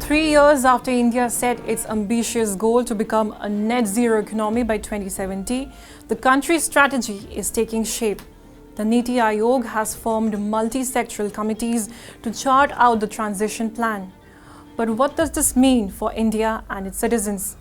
3 years after India set its ambitious goal to become a net zero economy by 2070, the country's strategy is taking shape. The NITI Aayog has formed multi-sectoral committees to chart out the transition plan. But what does this mean for India and its citizens?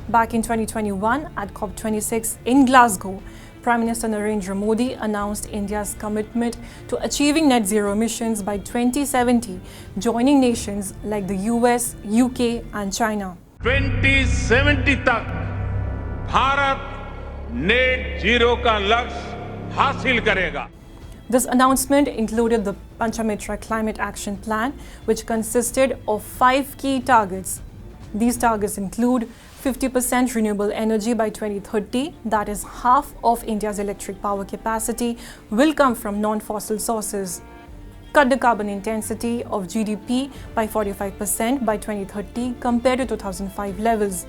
Back in 2021, at COP26 in Glasgow, Prime Minister Narendra Modi announced India's commitment to achieving net zero emissions by 2070, joining nations like the US, UK and China. 2070 तक Bharat net zero का लक्ष्य हासिल करेगा. This announcement included the Panchamitra climate action plan, which consisted of 5 key targets. These targets include 50% renewable energy by 2030, that is half of India's electric power capacity will come from non-fossil sources. Cut the carbon intensity of GDP by 45% by 2030 compared to 2005 levels.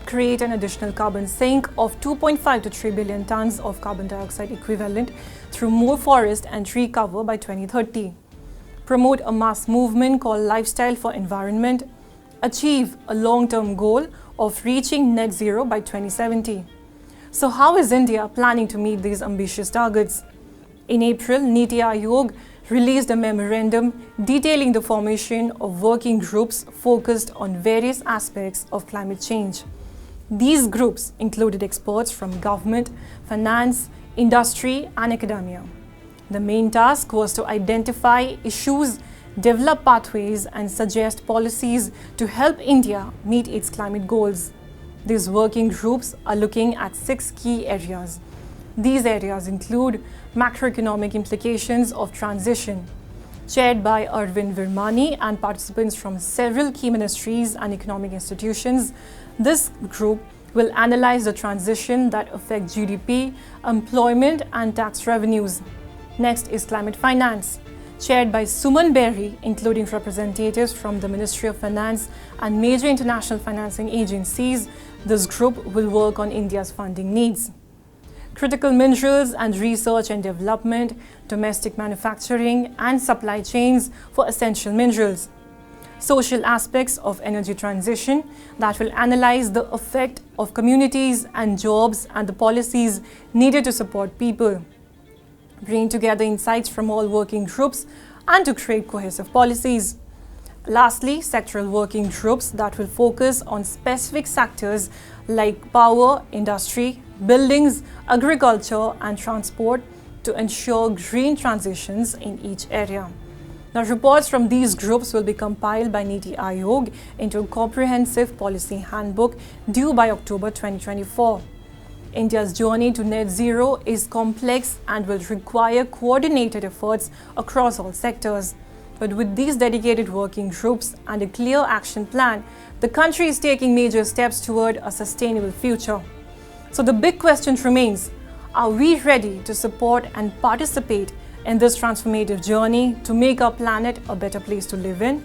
Create an additional carbon sink of 2.5 to 3 billion tons of carbon dioxide equivalent through more forest and tree cover by 2030. Promote a mass movement called Lifestyle for Environment. Achieve a long-term goal of reaching net zero by 2070. So how is India planning to meet these ambitious targets? In April, NITI Aayog released a memorandum detailing the formation of working groups focused on various aspects of climate change. These groups included experts from government, finance, industry and academia. The main task was to identify issues, develop pathways and suggest policies to help India meet its climate goals. These working groups are looking at 6 key areas. These areas include macroeconomic implications of transition, chaired by Arvind Virmani and participants from several key ministries and economic institutions. This group will analyze the transition that affect GDP, employment and tax revenues. Next is climate finance, chaired by Suman Berry, including representatives from the Ministry of Finance and major international financing agencies. This group will work on India's funding needs. Critical minerals and research and development, domestic manufacturing and supply chains for essential minerals. Social aspects of energy transition that will analyze the effect of communities and jobs and the policies needed to support people. Bring together insights from all working groups and to create cohesive policies. Lastly, sectoral working groups that will focus on specific sectors like power, industry, buildings, agriculture and transport to ensure green transitions in each area. Now, reports from these groups will be compiled by NITI Aayog into a comprehensive policy handbook due by October 2024. India's journey to net zero is complex and will require coordinated efforts across all sectors. But with these dedicated working groups and a clear action plan, the country is taking major steps toward a sustainable future. So the big question remains, are we ready to support and participate in this transformative journey to make our planet a better place to live in?